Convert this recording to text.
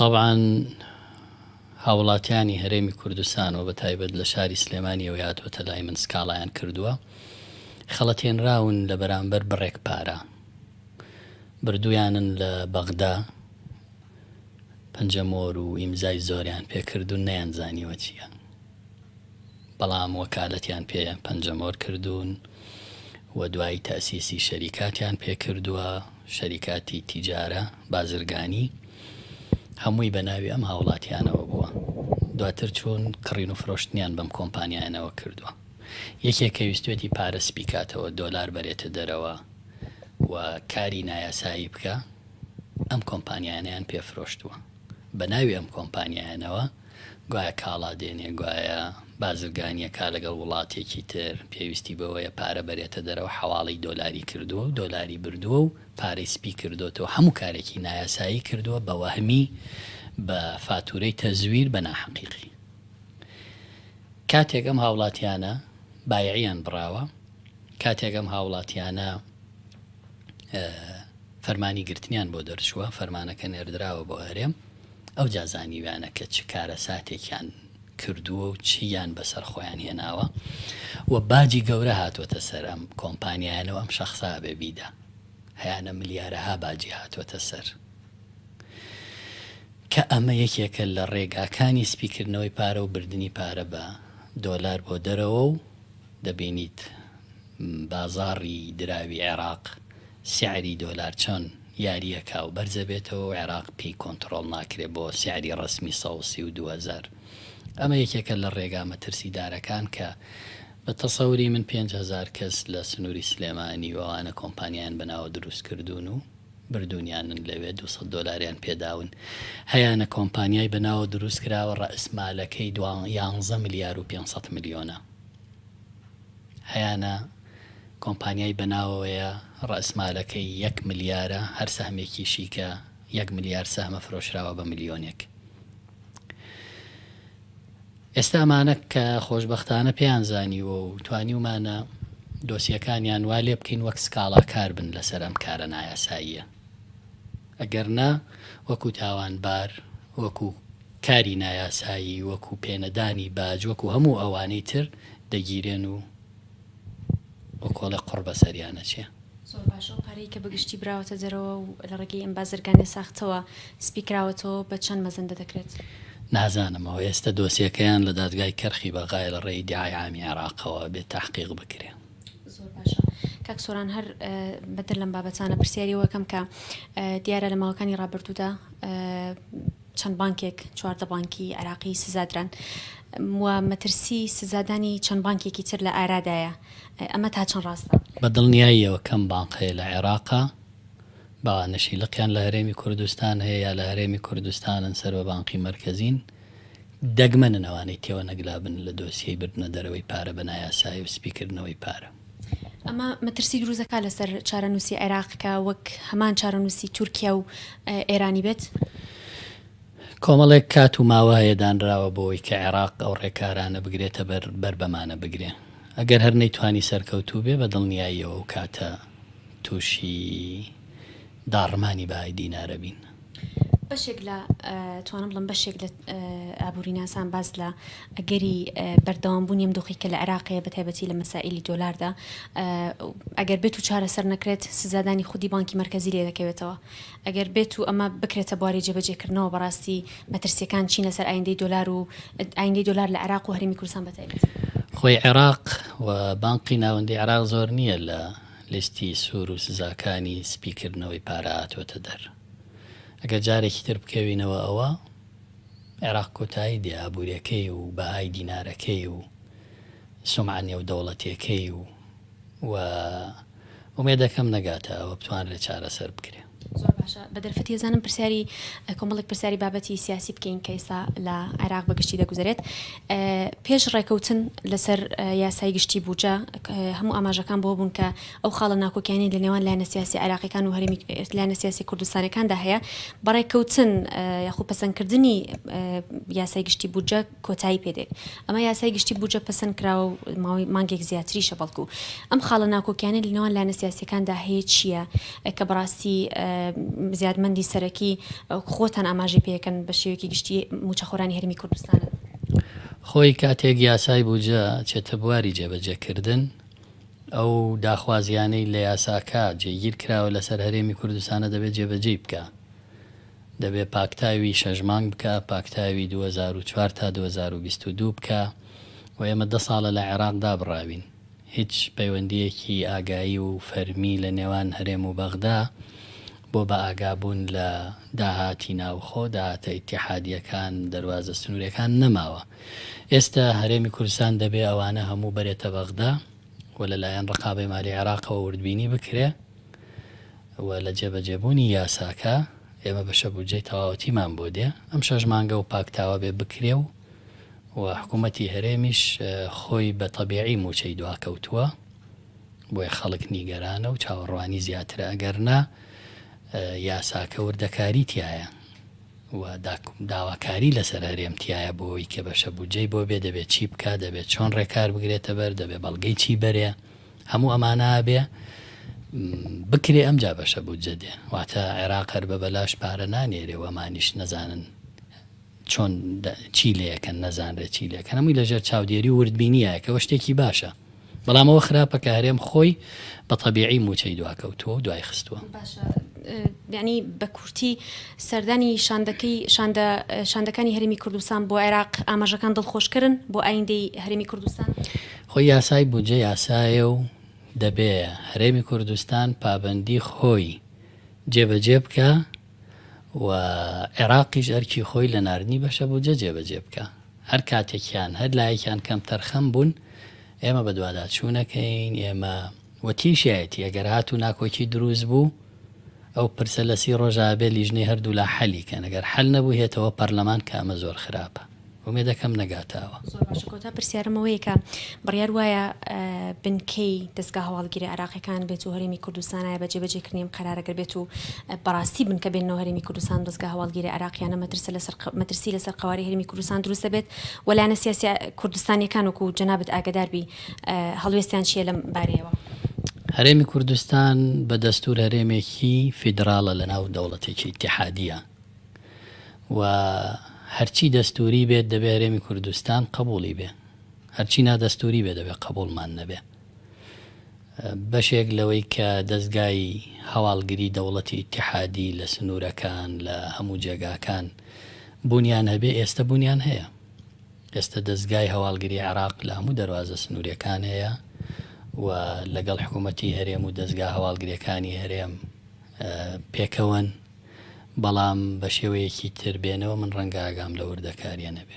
طبعا هاوڵاتیانی هەرێمی کوردستان و بە تایبەت لە شاری سلێمانیەوە هاتووەتە لای من سکاڵایان کردووە، خەڵەتێنراون لە بەرامبەر بڕێک پارە، بردویانن لە بەغدا پەنجەمۆر و ئیمزای زۆریان پێکردوون نەیانزانیوە چییە، بەڵام وەکالەتیان پێ پەنجەمۆر کردوون و دوای تەسیسی شەریکاتیان پێکردووە، شەریکاتی تیجارە بازرگانی، هەمووی بە ناوی ئەم هاوڵاتیانەوە بووە. دواتر چۆن کڕین و فرۆشتنیان بەم کۆمپانیانەوە کردووە. یەکێک کە ویستێتی پارە سپیکاتەوە دۆلار بەرێتە دەرەوە و کاری نایاسایی بکە، ئەم کۆمپانیانیان پێفرۆشتووە. بە ناوی ئەم کۆمپانیانەوە گوایە کاڵا دێنێ، گوایە بازرگانیەکە لەگەڵ وڵاتێکی تر پێویستی بەوەیە پارە بەرێتە دەرەوە، حواڵی دۆلاری کردووە و دۆلاری بردووە و پارەی سپی کردوتەوە، هەموو کارێکی نایاسایی کردووە بە وەهمی بە فاتورەی تەزویر بە ناحەقیقی. کاتێک ئەم هاوڵاتیانە بایعیان بڕاوە، کاتێک ئەم هاوڵاتیانە فەرمانی گرتنیان بۆ دەرچووە، فەرمانەکە نێردراوە بۆ هەرێم، ئەو جازانیویانە کە چ کارە ساتێکیان کردووە و چیان بەسەر خۆیان هێناوە و باجی گەورە هاتوۆتە سەر ئەم کۆمپانیانەوە، ئەم شەخصا بێبیدا هەیانە ملیارەها باجی هاتوۆتە سەر، کە ئەمە یەکێکە لە ڕێگاکانی سپیکردنەوەی پارە و بردننی پارە بە دۆلار بۆ دەرەوە. و دەبینیت بازاڕی دراوی عێراق سیعری دۆلار چۆن یاریەکە و بەرزە بێتەوە و عێراق پێی کۆنتترۆل ناکرێت بۆ سیعری ڕسمی 132,000. ئەمە یەکێکە لە ڕێگا مەترسیدارەکان کە بە تەسەوری من 5,000 کەس لە سنووری سلێمانی وانە کۆمپانیان بەناوە دروست کردوون و بردونیانن لەوێ 200 دۆلاریان پێداون. هەیەە کۆمپانیای بەناوە دروست کراوە ڕەئسمالەکەی 11 ملیار و 500 ملیۆنە. هەیەە کۆمپانیای بەناوەیە ڕەئسمالەکەی 1 ملیارە، هەر سەهمێکیشی کە 1 ملیار سەهمە فرۆشراوە بە ملیۆنێک. ئێستا ئەمانە کە خۆشبەختانە پێیان زانیوە و توانیومانە دۆسیەکانیان وا لێ بکەین وەک سکاڵا کار بن لەسەر ئەم کارە نایاساییە، ئەگەرنا وەکو تاوانبار، وەکو کاری نایاسایی، وەکو پێنەدانی باج، وەکو هەموو ئەوانەی تر دەگیرێن و وەکۆڵە قڕ بەسەریانە چێ. زۆر باشە. پارەی کە بەگشتی براوەتە دەرەوە و لە ڕێگەی ئەم بازرگانی ساختەوە سپیکراوەتەوە بە چەند مەزەندە دەکرێت؟ نازانمەوە. ئێستا دۆسیەکەیان لە دادگای کەرخی بەغای لە ڕێی دیعای عامی عێراقەوە بێت تحقیق بکرێ. زۆر باشە. کاک سۆران، هەر بەدر لەم بابەتانە پرسیاریەوەکەم کە دیارە لە ماوەکانی ڕابردوودا چەند بانکێک 14 بانکی عێراقی سزادران و مەترسی سزادانی چەند بانکێکی تر لە ئارادایە، ئەمە تا چەند ڕاستە؟ بە دڵنیاییەوە کەم بانقەیە لە عێراقا، نەشیلقیان لە هەرێمی کوردستان هەیە یا لە هەرێمی کوردستانن سەر بە بانقی مەرکەزین، دەگمەنن ئەوانەی تێوە نەگلابن لە دۆسیەی بردنە دەرەوەی پارە بە نایاسایی و سپیکردنەوەی پارە. ئەمە مەترسی دروستەکە لەسەر چارەنووسی عێراقکە وەک هەمان چارەنووسی تورکیا و ئێرانی بێت؟ کۆمەڵێک کات و ماوەیە دانراوە بۆەوەی کە عێراق ئەو ڕێکارانە بگرێتە بەر بەمانە بگرێ. ئەگەر هەر نەیتوانی سەرکەوتوو بێ بە دڵنیاییەوە و کاتە تووشی داڕمانی بەهای دینارە بین. بەشێک لە توانم بڵم بەشێک لە ئابووری ناسان باز لە ئەگەری بەردەوامبوونی ئەم دۆخی کە لە عێراقەیە بەتایبەتی لە مەسائلی دۆلاردا، ئەگەر بێت و چارەسەر نەکرێت سزادانی خودی بانکی مەرکەزی لێ دەکەوێتەوە. ئەگەر بێت و ئەمە بکرێتە بواری جێبەجێکردنەوە بەڕاستی مەترسیەکان چین لەسەر ئایندەی دۆلار و ئایندەی دۆلار لە عێراق و هەرێمی کوردستان بەتایبەت. خۆی عێراق و بانقی ناوەندی عێراق زۆر نییە لە لیستی سوور و سزاکانی سپیکردنەوەی پارە هاتوۆتە دەر. ئەگەر جارێکی تر بکەوینەوە ئەوە عێراق کۆتایی دێ ئابوووریەکەی و بەهای دینارەکەی و سومعانیە و دەوڵەتیەکەی و ئومێدەکەم نەگاتە ئەوە بتوانرێت چارەسەر بکرێ. زۆر باشە. بە دەرفەتی زانم پرسیاری کۆمەڵێک پرسیاری بابەتی سیاسی بکەین کە ئێستا لە عێراق بەگشتی دەگوزارێت. پێش ڕێکەوتن لەسەر یاسای گشتی بووجە هەموو ئاماژەکان بۆ بوون کە ئەو خاڵە ناکۆکیانی لە نێوان لایەنە سیاسی عێراقیەکان و هەرێمی لایەنە سیاسی کوردستانەکاندا هەیە، بەڕێکەوتن یاخود پەسەندکردنی یاسای گشتی بووجە کۆتایی پێدێت. ئەمە یاسای گشتی بووجە پەسەند کراوە و ماوەی مانگێک زیاتریشە، بەڵکو ئەم خاڵە ناکۆکیانی لە نێوان لایەنە سیاسیەکاندا هەیە چییە کە بەڕاستی زیادمەندی سەرەکی خۆتان ئاماژی پێەکەن بە شێوەیەکی گشتی موچەخۆرانی هەرمی کوردستانە؟ خۆی کاتێک یاسای بووجە چێتە بواری جێبەجێکردن ئەو داخوازیانەی لە یاساکە جێگیر کراوە لەسەر هەرێمی کوردستانە دەبێت جێبەجێ بکە، دەبێت پاکتاوی 6 مانگ بکە، پاکتاوی 2004 تا 2022 بکە و ئێمە 10 ساڵە لە عێراقدا بڕاوین، هیچ پەیوەندیەکی ئاگایی و فەرمی لە نێوان هەرێم و بەغدا بۆ بە ئاگابوون لە داهاتی ناوخۆ داهاتە ئیتیحادیەکان دەواازە سنوورەکان نەماوە. ئێستا هەرێمی کوردستان دەبێ ئەوانە هەموو بەرێتە بەغدا و لەلایەن ڕقابەی مالی عێراقەوە وردبینی بکرێ و لە جێبەجێبوونی یاساکە ئێمە بەشە بودجەی تەواوەتیمان بۆ دێ ئەم 6 مانگە و پاکتاوە بێ بکرێ و حکوومەتی هەرێمیش خۆی بە تەبیعی موچەی دواکەوتووە بۆی خەڵک نیگەرانە و چاوەڕوانی زیاترە ئەگەرنا یاساکە وردەکاری تایە و داواکاری لەسەر هەرێمتیایە بۆی کە بەشە بودجەی بۆ بێ دەبێت چی بکە، دەبێت چۆن ڕێکار بگرێتە بەر، دەبێت بەڵگەی چی بەرێ، هەموو ئەمانە بێ بکرێ ئەمجا بەشە بودجە دێ واتە عێراق هەر بە بەلاش پارە نانێرێ و ئەمانیش نەزانن چۆن چی لەیەکەن نەزانرێت چی لەکەن هەمووی لەژێر چاودێری و وردبینیە کەەوە شتێکی باشە، بەڵام ئەوە خراپە کە هەرێم خۆی بە تەبیعی موچەی دواکەوتووە و دوای خستووە. یعنی بە کورتی سەردانی شاندەکانی هەرێمی کوردستان بۆ عێراق ئاماژەکان دڵخۆشکردن بۆ ئایندەی هەرێمی کوردستان؟ خۆی یاسای بودجە یاسایە و دەبێ هەرێمی کوردستان پابەندی خۆی جێبەجێ بکە و عێراقیش ئەرکی خۆی لە ناردنی بەشە بودجە جێبەجێ بکە. هەر کاتێکیان هەر لایەکیان کەم تەرخەم بوون ئێمە بە دوواداچوونەکەین، ئێمە وەتیشایەتی ئەگەر هاتوو ناکۆکی دروست بوو ئەو پرسە لە 30 ڕۆژە بێ لیژنەی هەردوو لا حەلی کەن، ئەگەر حەل نەبوو هێتەوە پەرلەمان کە ئەمە زۆر خراپە ومێدەکەم نەگاتاوە. زۆر باشە کۆتا پرسیارمەوەیە کە بڕیار وایە بنکەی دەستگا هەواڵگیری عێراقیەکان بێت و هەرێمی کوردستانایە بە جێبەجێکردنی ئەم قەرارەگەر بێت و بەڕاستی بنکە بێنەوە هەرێمی کوردستان دەستگا هەواڵگیری عێراقیانە مەترسی لەسەر قواری هەرێمی کوردستان دروست دەبێت وەلایەنە سیاسی کوردستانیەکان وەکو جەنابەت ئاگاداربی هەڵوێستیان چیە لەم بارەیەوە؟ هەرێمی کوردستان بە دەستور هەرێمێکی فیدراڵە لە ناو دەوڵەتێکی ئیتیحادیە و هەرچی دەستوری بێت دەبێت هەرێمی کوردستان قبولی بێ، هەرچی نادەستوری بێ دەبێت قبولمان نەبێ. بەشێک لەوەی کە دەستگای هەواڵگری دەوڵەتی ئیتیحادی لە سنوورەکان لە هەموو جێگاکان بوونیان هەبێ ئێستا بوونیان هەیە. ئێستا دەستگای هەواڵگری عێراق لە هەموو دەواازە سنووریەکان هەیە و لەگەڵ حکوومەتی هەرێم و دەستگا هەواڵگریەکانی هەرێم پێکەوەن، بەڵام بە شێوەیەکی تر بێنەوە من ڕەنگە ئاگام لە وردەکاریە نەبێ.